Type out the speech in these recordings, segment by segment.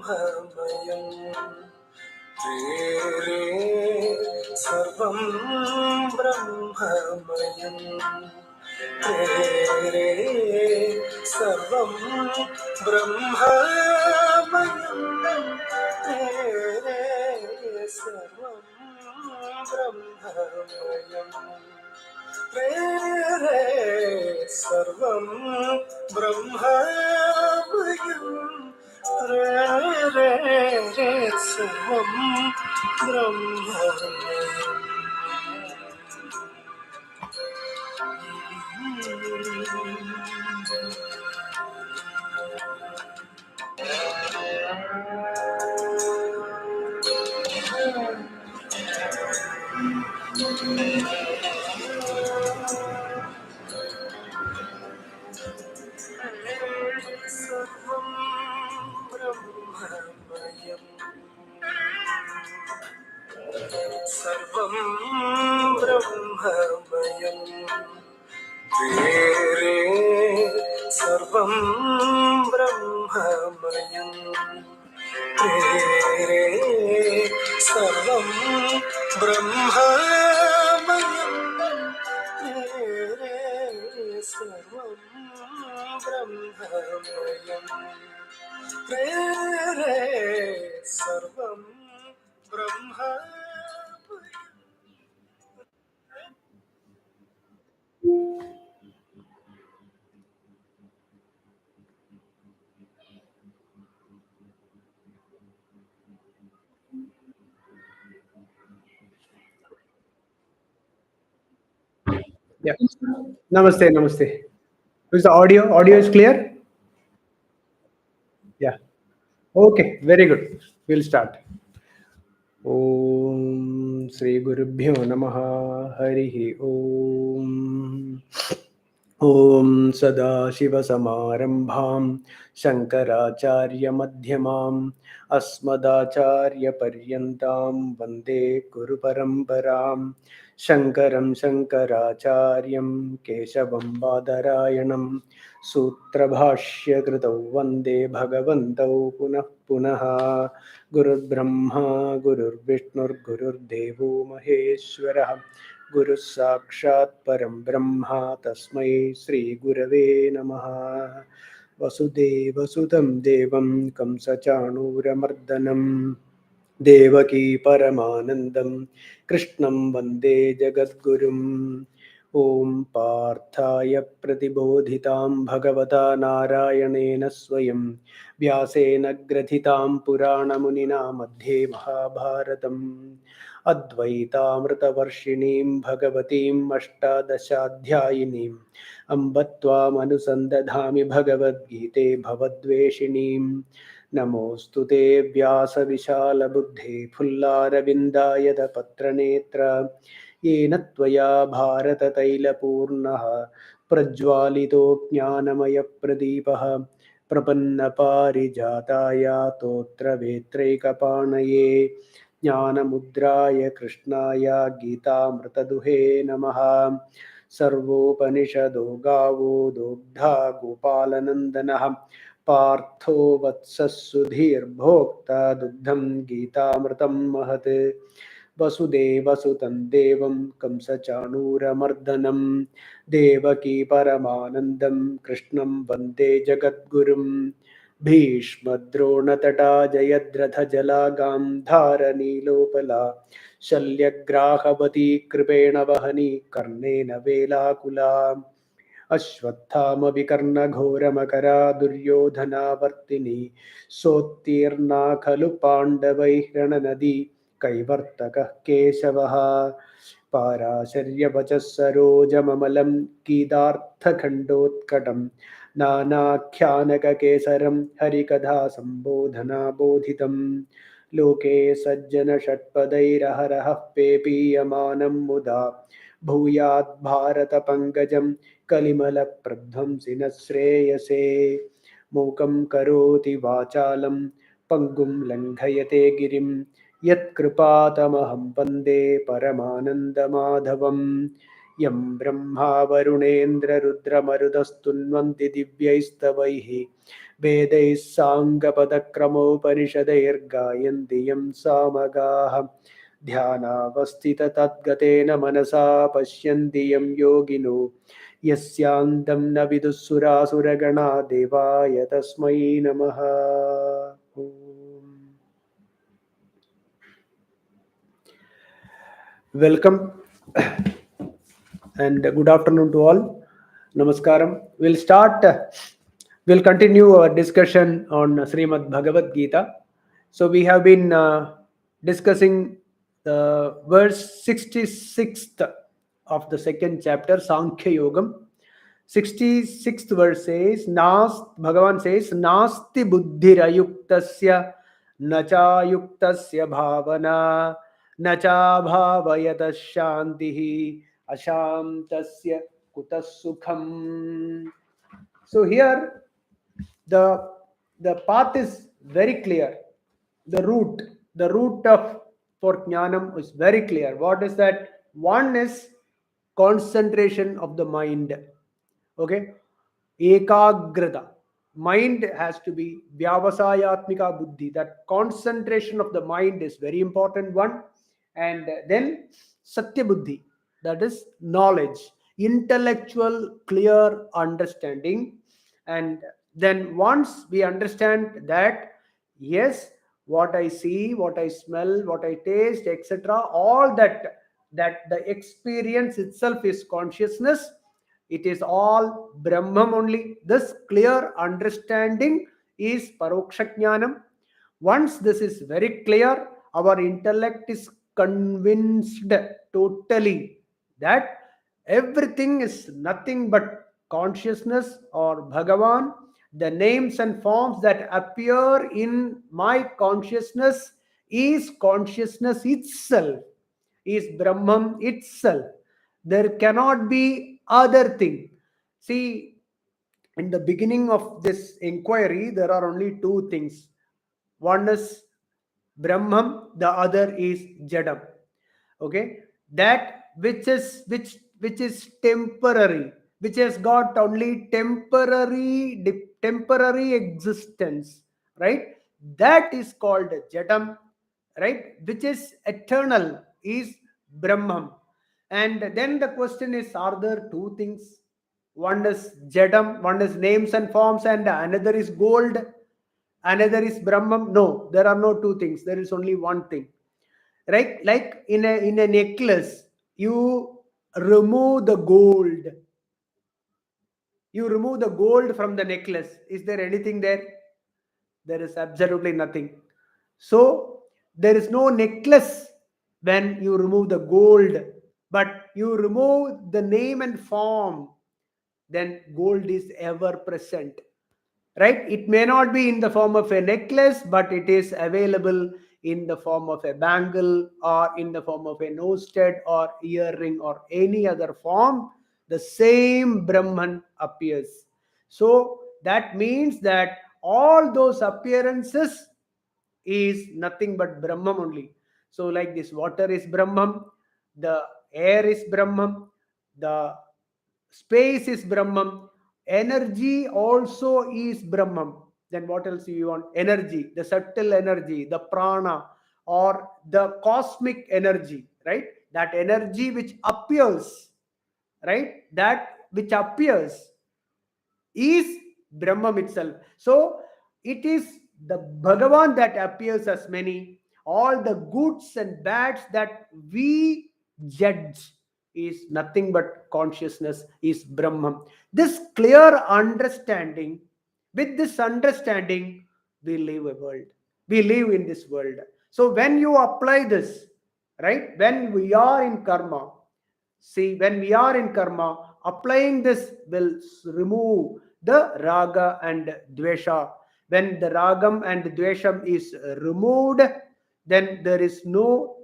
ब्रह्ममयम् रे सर्वं ब्रह्ममयम् रे सर्वं ब्रह्ममयम् रे सर्वं ब्रह्ममयम् रे सर्वं ब्रह्ममयम् रे सर्वं ब्रह्ममयम्. सर्वं ब्रह्ममयम् सर्वं ब्रह्ममयम् रे सर्वं ब्रह्ममयम् रे सर्वं ब्रह्ममयम् रे सर्वं ब्रह्ममयम् रे सर्वं ब्रह्ममयम्. Yeah. Namaste, namaste. Is the audio is clear? Yeah. Okay, very good. We'll start. Om Sri Gurubhyo Namaha Harihi Om. Om Sadashivasamarambham Shankaracharya Madhyamam Asmadacharya Paryantam Vande Guru Paramparam Shankaram Shankaracharyam Keshavam Badarayanam Sutrabhashya Kritau Vande Bhagavantau Punah Punaha Gurur Brahma Gurur Vishnur Gurur Devo Maheshwarah Guru Sakshat Param Brahma Tasmai Sri Gurave Namaha. Vasudeva Sudam Devam Kamsa Chanuramardanam Devaki Paramanandam Krishnam Vande Jagadgurum. Om Parthaya Pratibodhitam Bhagavata Narayanena Swayam Vyasena Grathitam Purana Munina Madhye Mahabharatam Advaitamritavarshiniim Bhagavatim Ashtadashaധ്യായിനീം Ambattvamанусандадhami Bhagavad Gite Bhavadveshiniim Namostute Vyasa-vishala-buddhe Phullaravinda-yada-patra-netra Yena tvaya bharata-taila-purnaha Prajwalito jnanamaya-pradipaha Prapanna-parijataya Totra-vetraika-panaye Jnana-mudraya Krishnaya Gita-mrtaduhe Namaha Sarvopanishado Gavo Dogdha Gopalanandanaha Partho Vatsasudhir Bhokta Dugdham Gitamritam Mahat Vasudeva Sutan Devam Kamsa Chanura Mardanam Devaki Paramanandam Krishnam Vande Jagadgurum Bhishma Drona Tata Jayadratha Jalagam Dharani Lopala Shalyagrahapati Kripena Vahani Karnena Velakula Ashwathama Vikarna Ghora Makara Duryodhana Vartini Sotirna Khalu Pandavai Rananadi Kaivartaka Kesavaha Parasharya Vachasaroja Mamalam Kidartha Khandotkatam Nana Kyanaka Kesaram Harikadha Sambodhana Bodhitam Loke Sajjana Shatpadairaharaha Pepiyamanam Muda Bhuyat Bharata Pankajam Kalimala Pradhamsina Shreyase Mokam Karoti Vachalam Pangum Langhayate Girim Yat Kripatamaham Vande Paramananda Madhavam Yam Brahma Varunendra Rudra Marudastunvanti Divyaistavaihi Vedais Sangapadakramopanishadair Gayantiyam Samagaha Dhyanavastita Tadgatena Manasa Pashyantiyam Yogino Yasyandam Navidusura Suragana Devaya Tasmai Namaha. Om. Welcome and good afternoon to all. Namaskaram. We'll continue our discussion on Srimad Bhagavad Gita. So we have been discussing the verse 66th of the second chapter, Sankhya Yogam. 66th verse says, Bhagavan says, Nasti buddhirayuktasya nachayuktasya bhavana nacha bhavayata shantihi ashantasya kutas sukham. So here the path is very clear. The root of for jnanam is very clear. What is that? One is concentration of the mind. Okay, ekagrata. Mind has to be vyavasayatmika buddhi. That concentration of the mind is very important one. And then satya buddhi, that is knowledge, intellectual clear understanding. And then once we understand that, yes, what I see, what I smell, what I taste, etc., all that the experience itself is consciousness, it is all Brahman only. This clear understanding is Paroksha Jnanam. Once this is very clear, our intellect is convinced totally that everything is nothing but consciousness or Bhagavan. The names and forms that appear in my consciousness is consciousness itself, is Brahman itself. There cannot be other thing. See, in the beginning of this inquiry, there are only two things. One is Brahman, the other is Jadam. Okay, that which is temporary, which has got only temporary existence, right? That is called Jadam, right? Which is eternal is Brahman. And then the question is, are there two things? One is Jadam, one is names and forms, and another is gold, another is Brahman. No, there are no two things. There is only one thing, right? Like in a necklace, you remove the gold. You remove the gold from the necklace. Is there anything there? There is absolutely nothing. So there is no necklace when you remove the gold, but you remove the name and form, then gold is ever present, right? It may not be in the form of a necklace, but it is available in the form of a bangle or in the form of a nose stud or earring or any other form. The same Brahman appears. So that means that all those appearances is nothing but Brahman only. So like this water is Brahman, the air is Brahman, the space is Brahman, energy also is Brahman. Then what else do you want? Energy, the subtle energy, the prana, or the cosmic energy, right? That energy which appears, right? That which appears is Brahman itself. So it is the Bhagavan that appears as many. All the goods and bads that we judge is nothing but consciousness, is Brahman. This clear understanding, with this understanding, we live a world. We live in this world. So when you apply this, right, when we are in karma, see, when we are in karma, applying this will remove the raga and dvesha. When the ragam and dvesham is removed, then there is no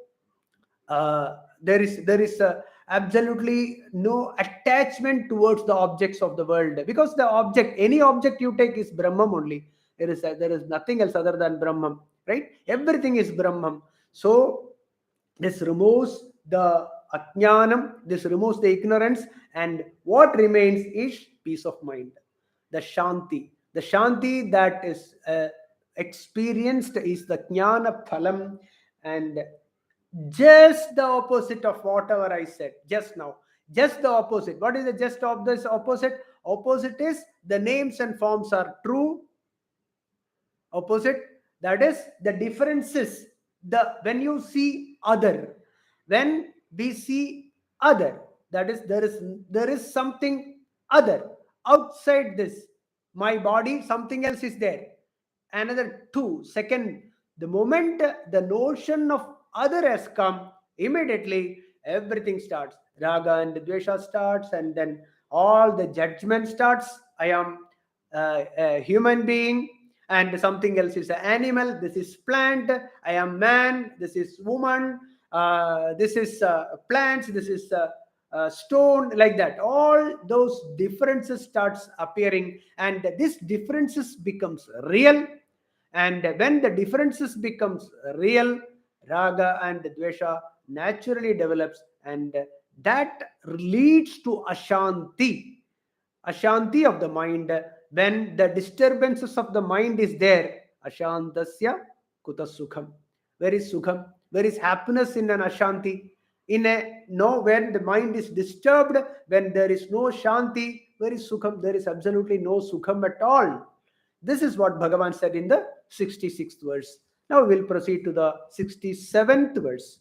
absolutely no attachment towards the objects of the world, because the object, any object you take, is Brahman only. There is nothing else other than Brahman, right? Everything is Brahman. So this removes the ajnanam, this removes the ignorance, and what remains is peace of mind, the shanti. The Shanti that is experienced is the Jnana Phalam, and just the opposite of whatever I said just now. Just the opposite. What is the just of this opposite? Opposite is the names and forms are true. Opposite, that is the differences. The when you see other, when we see other, that is there is something other outside this. My body, something else is there. Another two. Second, the moment the notion of other has come, immediately everything starts. Raga and dvesha starts, and then all the judgment starts. I am a human being, and something else is an animal. This is plant. I am man. This is woman. This is plants. This is stone. Like that, all those differences starts appearing, and this differences becomes real. And when the differences becomes real, raga and dvesha naturally develops, and that leads to ashanti of the mind. When the disturbances of the mind is there, ashantasya kuta sukham. Where is sukham? Where is happiness in an ashanti? In a no, when the mind is disturbed, when there is no shanti, where is sukham? There is absolutely no sukham at all. This is what Bhagavan said in the 66th verse. Now we'll proceed to the 67th verse.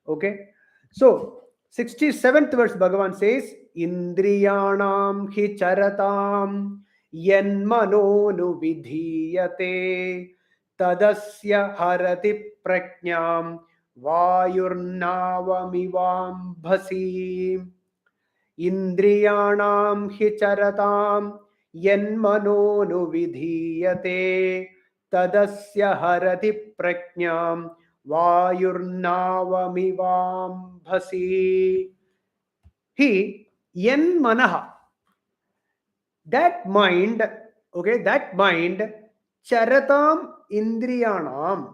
Okay. So 67th verse, Bhagavan says, Indriyanam hi charatam yanmano vidhiyate tadasya harati prajnam vayurnavamivam bhasi. Indriyanam hi charatam yanmano vidhiyate tadasya harati prajnam vayurnavamivam bhasi. He yen manaha, that mind, okay, that mind, charatam indriyanam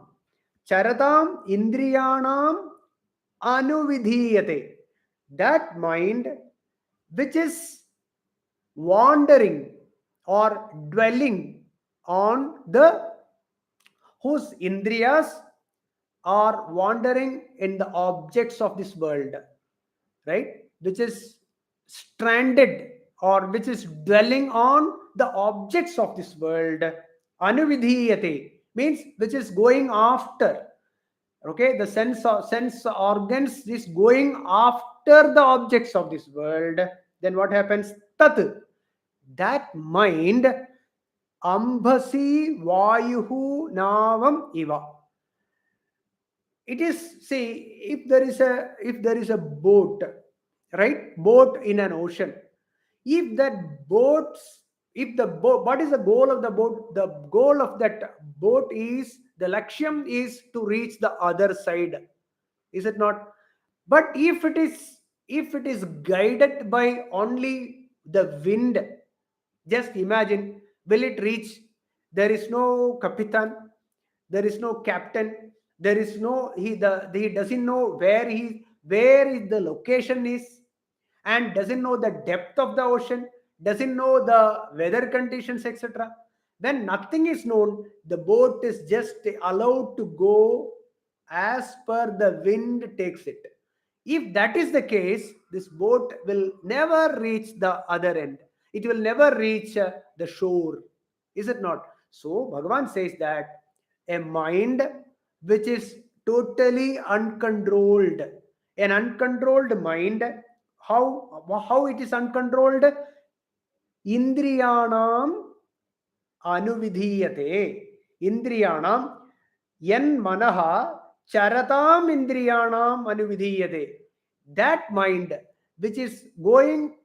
anuvidhiyate, that mind which is wandering or dwelling on the, whose indriyas are wandering in the objects of this world, right? Which is stranded, or which is dwelling on the objects of this world. Anuvidhiyate means which is going after. Okay, the sense organs is going after the objects of this world. Then what happens? Tat, that mind, ambhasi vayuhu navam iva. It is, see, if there is a boat, right? Boat in an ocean. If that boat, if the boat, what is the goal of the boat? The goal of that boat is, the lakshyam is to reach the other side, is it not? But if it is guided by only the wind, just imagine, will it reach? There is no kapitan, there is no captain, there is no, he doesn't know where is the location is, and doesn't know the depth of the ocean, doesn't know the weather conditions, etc. When nothing is known, the boat is just allowed to go as per the wind takes it. If that is the case, this boat will never reach the other end. It will never reach the shore. Is it not? So, Bhagavan says that a mind which is totally uncontrolled, an uncontrolled mind, how it is uncontrolled? Indriyanam anuvidhiyate. Indriyanam yan manaha charatam indriyanam anuvidhiyate. That mind which is going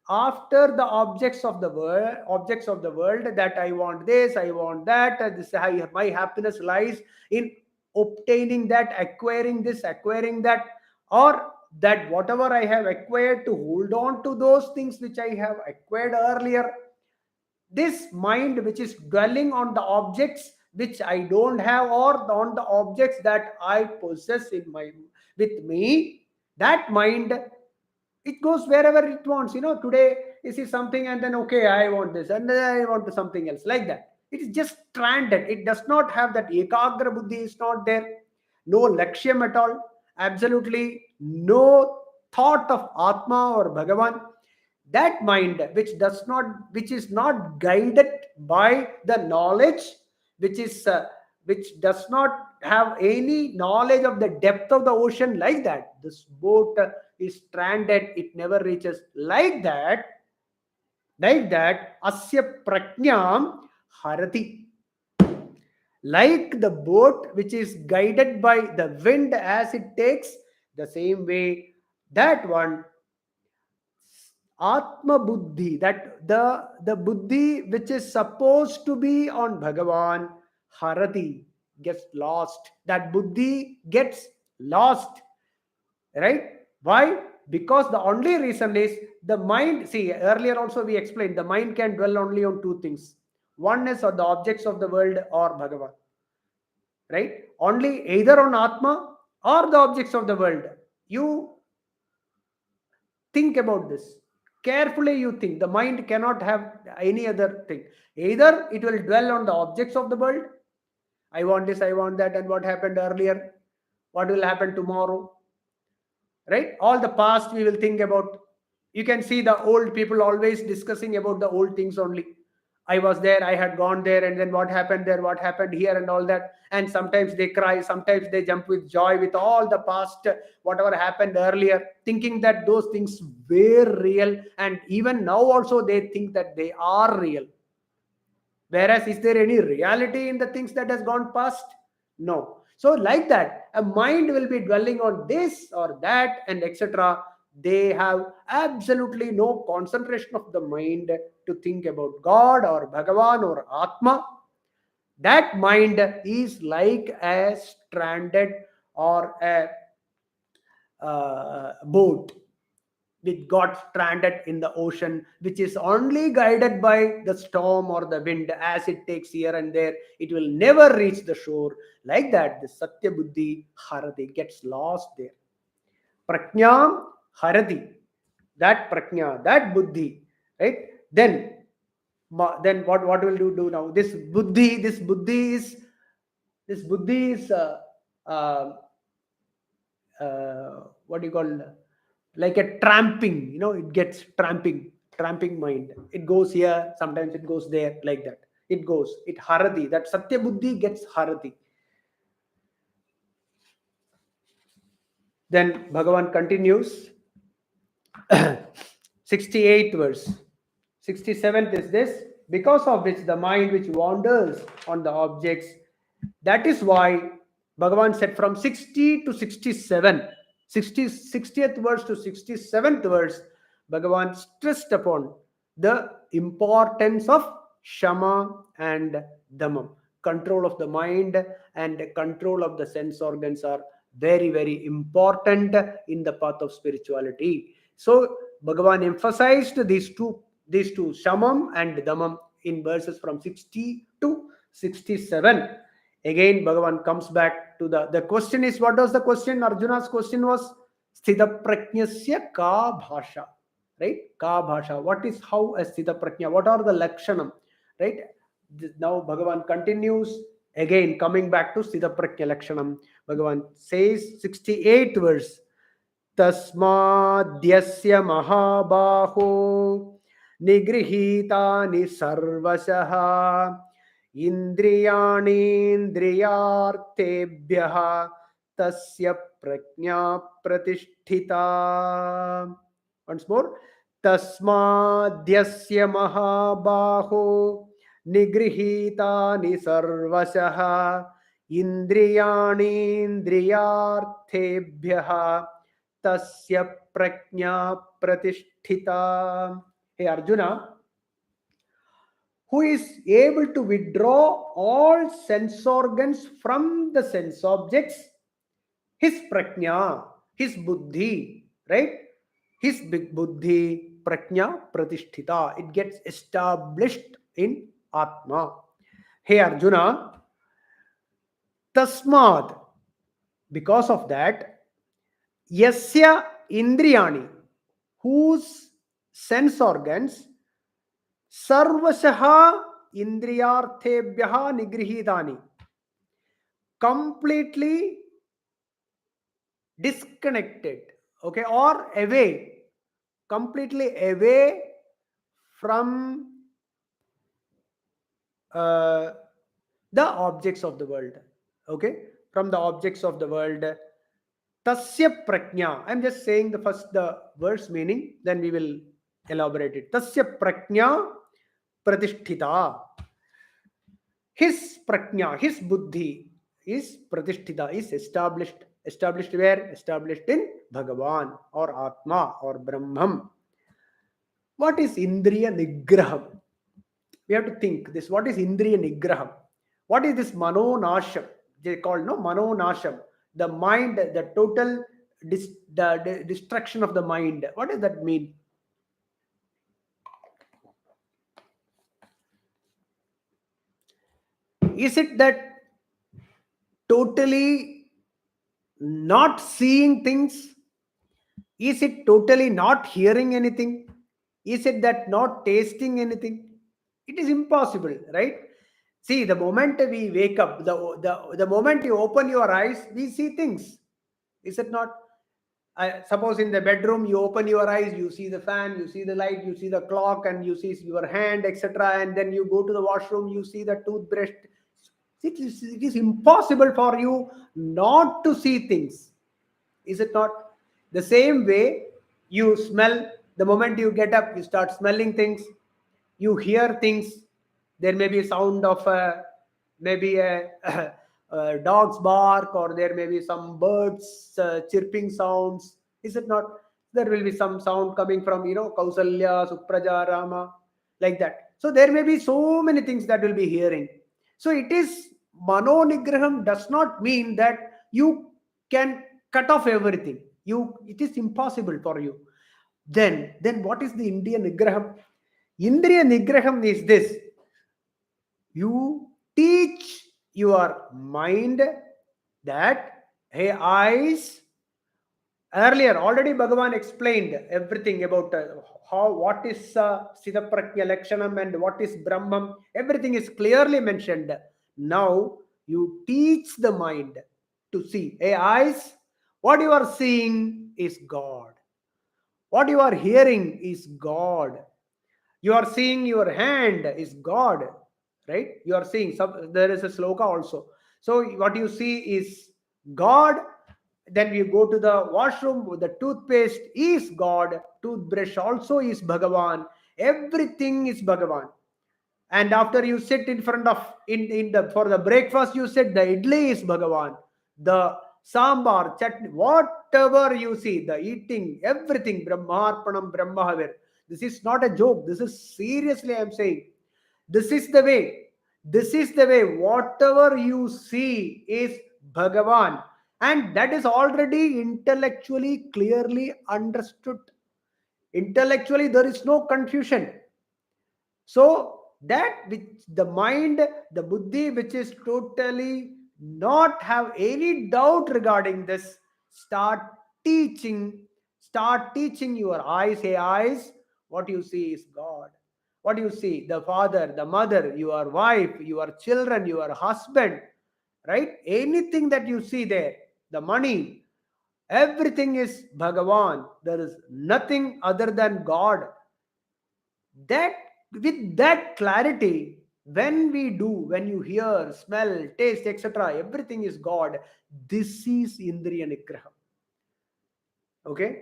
after the objects of the world, that I want this, I want that, my happiness lies in obtaining that, acquiring this, acquiring that, or that whatever I have acquired, to hold on to those things which I have acquired earlier. This mind which is dwelling on the objects which I don't have, or on the objects that I possess in my with me, that mind, it goes wherever it wants. Today you see something and then, okay, I want this and then I want to something else, like that. It is just stranded. It does not have that ekagra buddhi is not there. No lakshyam at all. Absolutely no thought of Atma or Bhagavan. That mind which is not guided by the knowledge, which does not have any knowledge of the depth of the ocean, like that, this boat is stranded, it never reaches, like that asya prajnam harati, like the boat which is guided by the wind as it takes, the same way that one Atma Buddhi, that the Buddhi which is supposed to be on Bhagavan, Harati, gets lost. That Buddhi gets lost, right? Why? Because the only reason is the mind. See, earlier also we explained the mind can dwell only on two things. One is on the objects of the world or Bhagavan, right? Only either on Atma or the objects of the world. You think about this carefully. You think the mind cannot have any other thing. Either it will dwell on the objects of the world. I want this, I want that, and what happened earlier, what will happen tomorrow, right? All the past we will think about. You can see the old people always discussing about the old things only. I was there, I had gone there, and then what happened there, what happened here, and all that. And sometimes they cry, sometimes they jump with joy with all the past, whatever happened earlier, thinking that those things were real, and even now also they think that they are real. Whereas, is there any reality in the things that has gone past? No. So, like that, a mind will be dwelling on this or that and etc. They have absolutely no concentration of the mind to think about God or Bhagavan or Atma. That mind is like a stranded or a boat which got stranded in the ocean, which is only guided by the storm or the wind as it takes here and there. It will never reach the shore. Like that, the Satya Buddhi Harati gets lost there. Prajnam Harati, that Prajna, that Buddhi, right? Then what will you do now? This Buddhi is what do you call, like a tramping, it gets tramping mind. It goes here, sometimes it goes there, like that. It harati, that Satya Buddhi gets harati. Then Bhagavan continues. 68th verse. 67th is this: because of which the mind which wanders on the objects, that is why Bhagavan said from 60 to 67, 60th verse to 67th verse, Bhagavan stressed upon the importance of Shama and Dhamma. Control of the mind and control of the sense organs are very, very important in the path of spirituality. So Bhagavan emphasized these two Shamam and Dhammam in verses from 60 to 67. Again, Bhagavan comes back to the question is, what was the question? Arjuna's question was Sthita Prajnasya ka bhasha, right? Ka bhasha. What is how a Sthita Prajna? What are the lakshanam, right? Now Bhagavan continues again, coming back to Sthita Prajna lakshanam. Bhagavan says, 68th verse: तस्माद्यस्य महाबाहो निगृहीतानि सर्वशः इन्द्रियाणीन्द्रियार्थेभ्यः तस्य प्रज्ञा प्रतिष्ठिता. Once more. तस्माद्यस्य महाबाहो निगृहीतानि सर्वशः इन्द्रियाणीन्द्रियार्थेभ्यः tasya prajna pratisthita. Hey Arjuna, who is able to withdraw all sense organs from the sense objects, his prajna, his buddhi, right? His big buddhi, prajna pratisthita, it gets established in Atma. Hey Arjuna, tasmad, because of that, yasya indriyani, whose sense organs sarvashaha indriyarthebhyaha nigrihitani, completely disconnected, okay, or away, completely away from uh, the objects of the world, okay, from the objects of the world. Tasya prajna. I'm just saying the verse meaning, then we will elaborate it. Tasya prajna pratisthita. His prajna, his buddhi is pratisthita, is established. Established where? Established in Bhagavan or Atma or Brahman. What is Indriya Nigraham? We have to think this. What is Indriya Nigraham? What is this Mano Nasham? They call no Mano Nasham. The mind, the total destruction of the mind. What does that mean? Is it that totally not seeing things? Is it totally not hearing anything? Is it that not tasting anything? It is impossible, right? See, the moment we wake up, the moment you open your eyes, we see things. Is it not? Suppose in the bedroom, you open your eyes, you see the fan, you see the light, you see the clock, and you see your hand, etc. And then you go to the washroom, you see the toothbrush. It is impossible for you not to see things. Is it not? The same way you smell, the moment you get up, you start smelling things, you hear things. There may be a sound of maybe a dog's bark, or there may be some birds chirping sounds. Is it not? There will be some sound coming from, Kausalya, Supraja, Rama, like that. So there may be so many things that will be hearing. So it is Mano Nigraham does not mean that you can cut off everything. It is impossible for you. Then what is the Indriya Nigraham? Indriya Nigraham is this: you teach your mind that, hey, eyes. Earlier, already Bhagavan explained everything about what is Siddhaprakya Lakshanam and what is Brahman. Everything is clearly mentioned. Now you teach the mind to see. Hey, eyes, what you are seeing is God. What you are hearing is God. You are seeing your hand is God, right? You are seeing there is a sloka also. So what you see is God. Then you go to the washroom, the toothpaste is God, toothbrush also is Bhagavan, everything is Bhagavan. And after you sit in front of in the for the breakfast, you said the idli is Bhagavan, the sambar chutney, whatever you see, the eating, everything Brahmarpanam Brahmahavir. This is not a joke, this is seriously I'm saying. This is the way. This is the way. Whatever you see is Bhagavan. And that is already intellectually clearly understood. Intellectually, there is no confusion. So that which the mind, the buddhi, which is totally not have any doubt regarding this, start teaching, start teaching your eyes. Hey, eyes, what you see is God. What you see, the father, the mother, your wife, your children, your husband, right? Anything that you see there, the money, everything is Bhagavan. There is nothing other than God. That with that clarity, when you hear, smell, taste, etc., everything is God. This is Indriya Nigraham. Okay,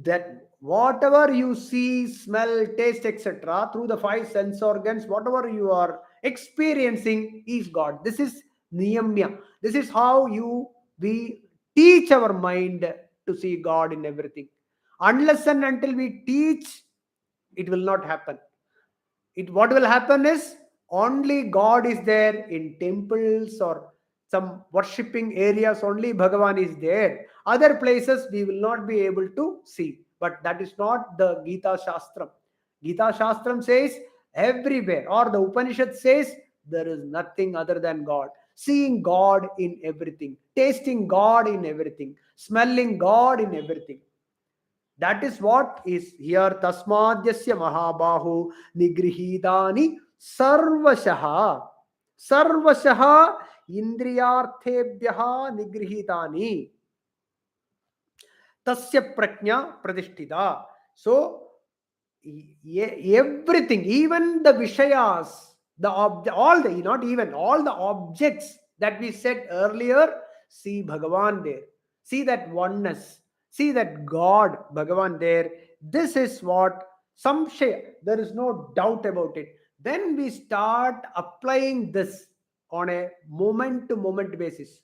that whatever you see, smell, taste, etc., through the five sense organs, whatever you are experiencing is God. This is niyamya. This is how we teach our mind to see God in everything. Unless and until we teach, it will not happen. What will happen is only God is there in temples or some worshipping areas, only Bhagavan is there. Other places we will not be able to see. But that is not the Gita Shastram. Gita Shastram says everywhere, or the Upanishad says there is nothing other than God. Seeing God in everything, tasting God in everything, smelling God in everything. That is what is here. Tasmadhyasya mahabahu nigrihidani sarvashaha. Sarvashaha indriyarthebhyaha nigrihidani. Tasya prajna pradishtita. So everything, even the vishayas, all the, not even all the objects that we said earlier, see Bhagavan there, see that oneness, see that God Bhagavan there. This is what samshaya, there is no doubt about it. When we start applying this on a moment to moment basis,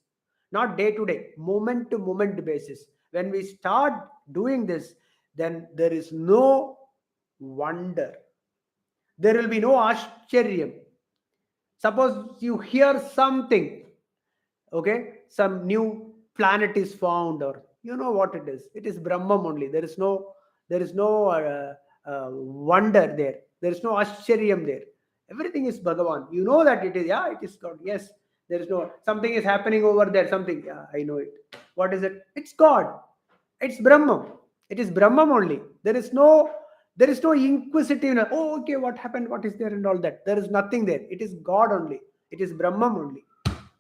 not day to day, moment to moment basis, when we start doing this, then there is no wonder. There will be no ashcharyam. Suppose you hear something, okay, some new planet is found, or you know what it is. It is Brahman only. There is no wonder there. There is no ashcharyam there. Everything is Bhagavan. You know that it is, yeah, it is God. Yes, there is no, something is happening over there. Something, yeah, I know it. What is it? It's God. It's Brahman. It is Brahman only. There is no inquisitiveness. Oh, okay, what happened? What is there and all that? There is nothing there. It is God only. It is Brahman only,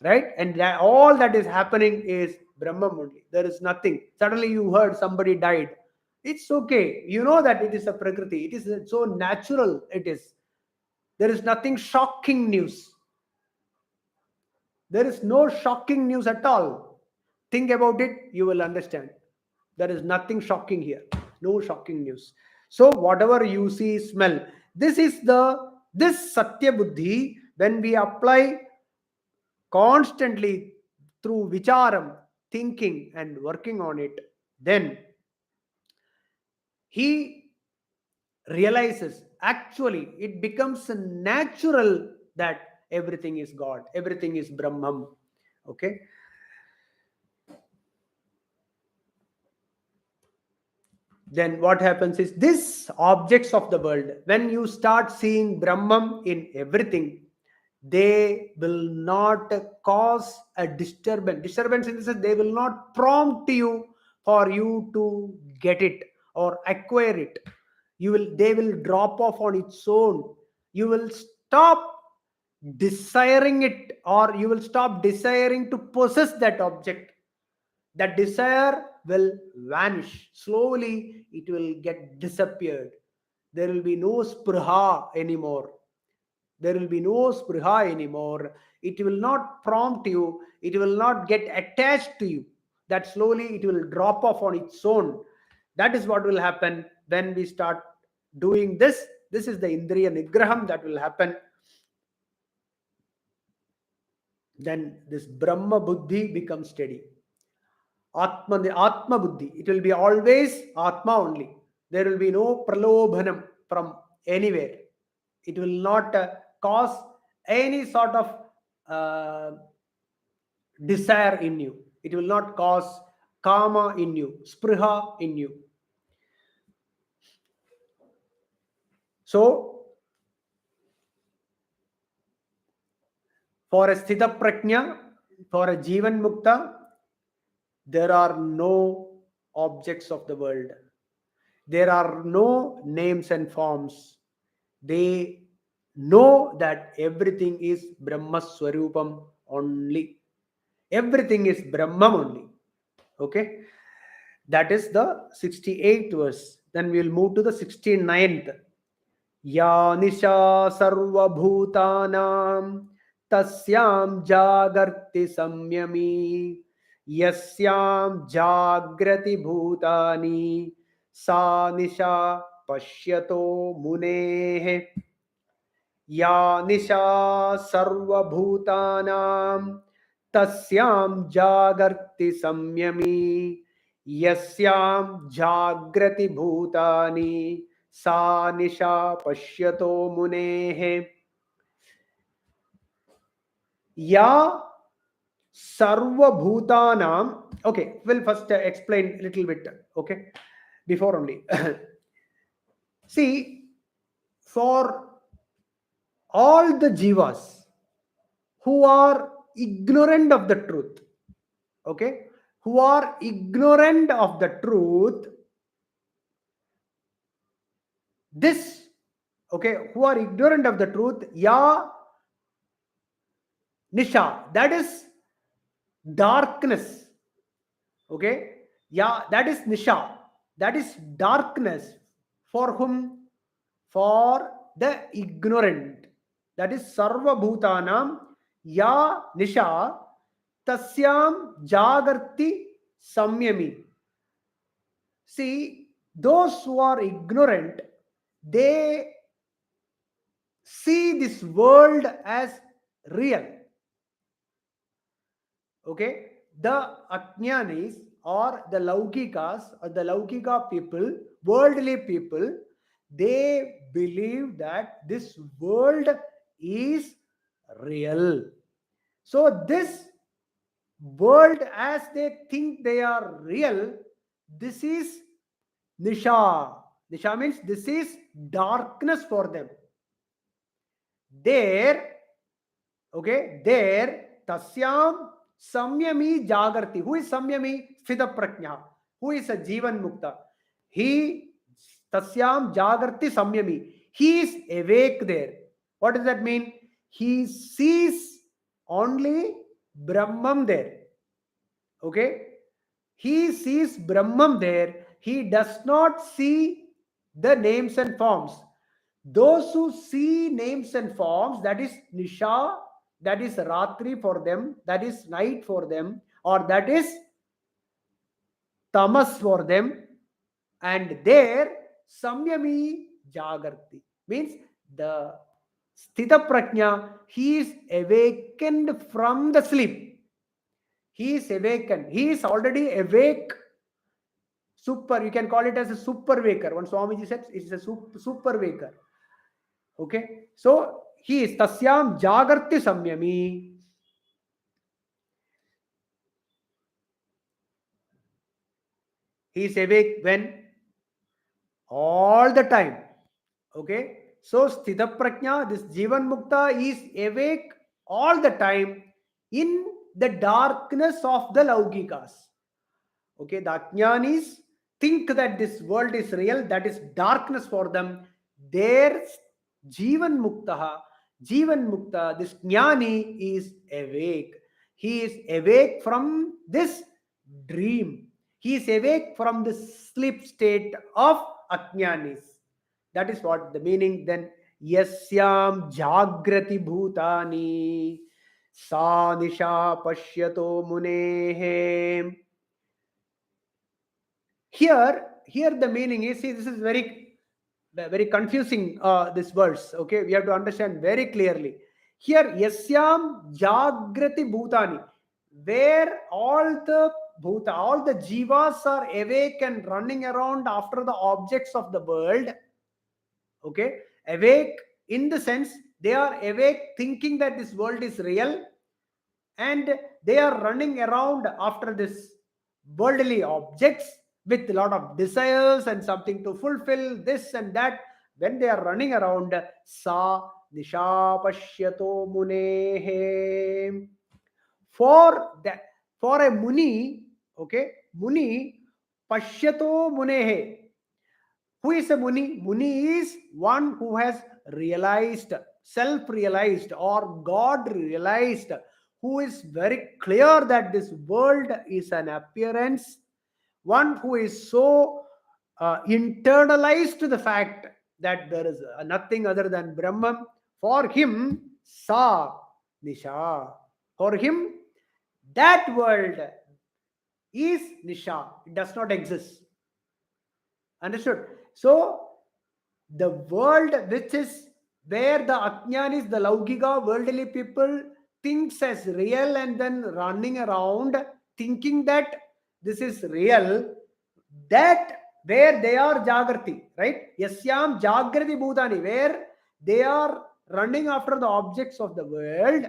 right? And all that is happening is Brahman only. There is nothing. Suddenly you heard somebody died. It's okay. You know that it is a prakriti. It is so natural. It is. There is nothing shocking news. There is no shocking news at all. Think about it, you will understand. There is nothing shocking here. No shocking news. So whatever you see, smell. This Satya Buddhi, when we apply constantly through vicharam, thinking and working on it, then he realizes actually it becomes natural that everything is God, everything is Brahman. Okay. Then what happens is these objects of the world, when you start seeing Brahman in everything, they will not cause a disturbance in the sense they will not prompt you for you to get it or acquire it. They will drop off on its own. You will stop desiring it, or you will stop desiring to possess that object. That desire will vanish slowly. It will get disappeared. There will be no spruha anymore. There will be no spruha anymore. It will not prompt you. It will not get attached to you. That slowly it will drop off on its own. That is what will happen when we start doing this. This is the indriya nigraham that will happen. Then this Brahma Buddhi becomes steady. Atma Buddhi. It will be always Atma only. There will be no pralobhanam from anywhere. It will not cause any sort of uh, desire in you. It will not cause kama in you, spriha in you. So, for a sthita prajna, for a jivan mukta, there are no objects of the world. There are no names and forms. They know that everything is Brahma Swarupam only. Everything is Brahma only. Okay. That is the 68th verse. Then we will move to the 69th. Ya nisha sarva bhutanam tasyam jagarti samyami yasyam jagrati bhutani sa nisha pashyato munehe. या निशा सर्वभूतानां तस्यां जागर्ति संयमी यस्यां जाग्रति भूतानि सा निशा पश्यतो मुनेः. या sarvabhutanam. Okay, we'll first explain a little bit. Okay, before only. See, for all the jivas who are ignorant of the truth, okay, who are ignorant of the truth, this, okay, who are ignorant of the truth, ya nisha, that is darkness. Okay, yeah, that is nisha, that is darkness. For whom? For the ignorant. That is sarva bhutanam ya nisha tasyam jagarti samyami. See, those who are ignorant, they see this world as real. Okay, the ajnanis or the laukikas or the laukika people, worldly people, they believe that this world is real. So this world, as they think they are real, this is nisha. Nisha means this is darkness for them. There, okay, there, tasyam samyami jagarti. Who is samyami? Sthita prajna. Who is a jivan mukta? He, tasyam jagarti samyami. He is awake there. What does that mean? He sees only Brahman there. Okay? He sees Brahman there. He does not see the names and forms. Those who see names and forms, that is nisha, that is ratri for them, that is night for them, or that is tamas for them. And there samyami jagarti means the sthita prajna, he is awakened from the sleep. He is awakened. He is already awake. Super, you can call it as a super waker. One Swamiji said it is a super waker. Okay, so he is tasyam jagarti samyami. He is awake when? All the time. Okay, so sthita prajna, this jivan mukta, is awake all the time in the darkness of the laukikas. Okay, the ajnanis think that this world is real, that is darkness for them. Their jivan mukta, this jnani is awake. He is awake from this dream. He is awake from the sleep state of ajnanis. That is what the meaning. Then yasyam jagrati bhutani sa nisha pashyato munehe. Here the meaning is, see, this is very confusing, this verse. Okay, we have to understand very clearly. Here yasyam jagrati bhutani, where all the jivas are awake and running around after the objects of the world. Okay, awake in the sense they are awake thinking that this world is real, and they are running around after this worldly objects with a lot of desires and something to fulfill, this and that. When they are running around, sa nisha pashyato munehe. For that, for a muni, okay, muni, pashyato munehe. Who is a muni? Muni is one who has realized, self-realized, or God realized, who is very clear that this world is an appearance. One who is so internalized to the fact that there is nothing other than Brahman. For him, sa nisha. For him, that world is nisha. It does not exist. Understood? So the world which is where the ajnanis, the laukika, worldly people thinks as real and then running around thinking that this is real, that where they are jagrati, right? Yasyam jagrati bhutani, where they are running after the objects of the world,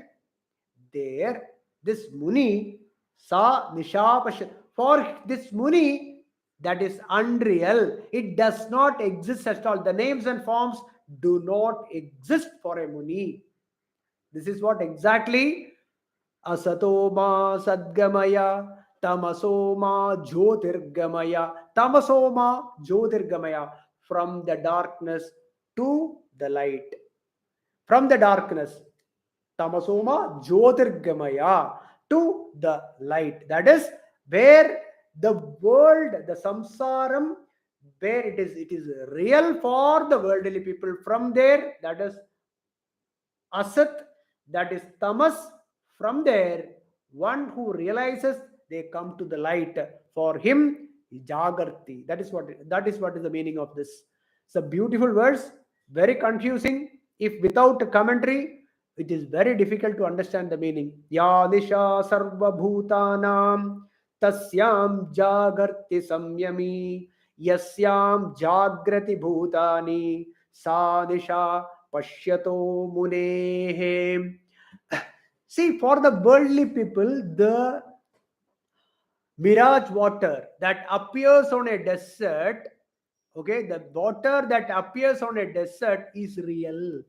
there this muni sa nisha pasha, for this muni, that is unreal. It does not exist at all. The names and forms do not exist for a muni. This is what exactly asatoma sadgamaya tamasoma jyotirgamaya, tamasoma jyotirgamaya, from the darkness to the light. From the darkness, tamasoma jyotirgamaya, to the light. That is where the world, the samsaram, where it is real for the worldly people. From there, that is asat, that is tamas. From there, one who realizes, they come to the light. For him, jagarti. That is what is the meaning of this. It's a beautiful verse, very confusing. If without a commentary, it is very difficult to understand the meaning. Ya disha sarva bhutanam tasyam jagarti samyami yasyam jagrati bhutani sa disha pashyato munehe. See, for the worldly people, the mirage water that appears on a desert, okay, the water that appears on a desert is real.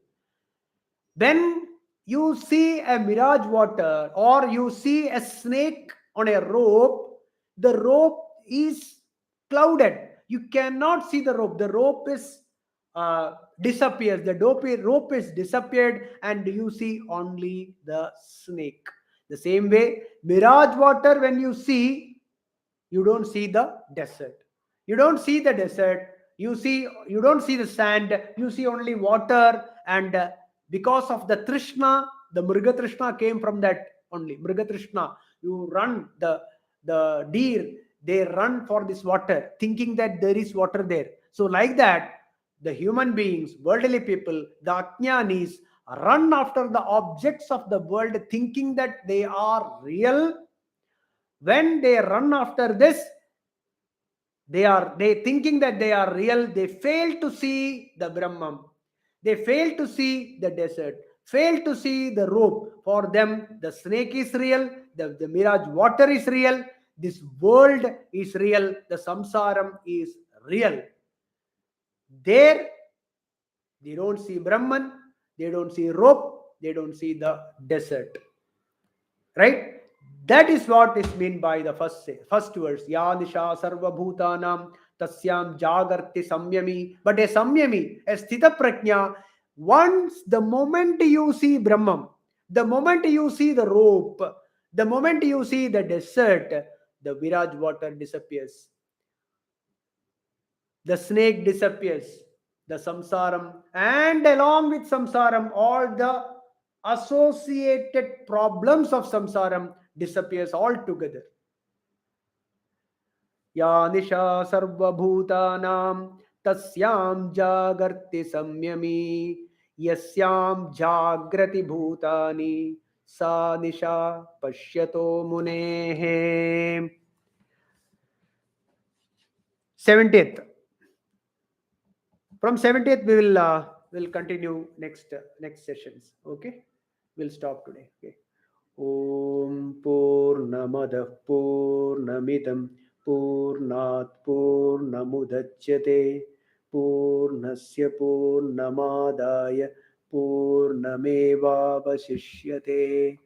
When you see a mirage water or you see a snake on a rope, the rope is clouded. You cannot see the rope. The rope is disappears. The rope is disappeared, and you see only the snake. The same way, mirage water, when you see, you don't see the desert. You don't see the desert. You don't see the sand. You see only water. And because of the trishna, the mriga trishna came from that only. Mriga trishna, you run, the deer, they run for this water thinking that there is water there. So like that, the human beings, worldly people, the ajnanis, run after the objects of the world thinking that they are real. When they run after this, they thinking that they are real, they fail to see the Brahman. They fail to see the desert, fail to see the rope. For them, the snake is real, the mirage water is real, this world is real, the samsaram is real. There, they don't see Brahman, they don't see rope, they don't see the desert. Right? That is what is meant by the first verse. Ya nisha sarva bhutanam tasyam jagarti samyami. But a samyami, a sthita prajna, once the moment you see Brahman, the moment you see the rope, the moment you see the desert, the viraj water disappears. The snake disappears. The samsaram, and along with samsaram, all the associated problems of samsaram disappears altogether. Ya nisha sarva bhutanam tasyam jagarti samyami yasyam jagrati bhutani sa nisha pashyato munehe. 70th. From 70th, we will continue next sessions. Okay, we'll stop today. Okay. Om Purnamadah Purnamidam Purnat Purnamudachyate Purnasya Purnamadaya Purnamevavashishyate.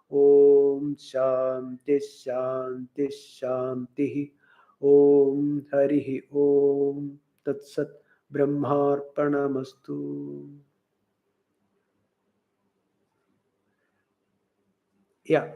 Om Shanti Shanti Shanti. Om Harihi Om Tatsat Brahmarpanamastu. Yeah.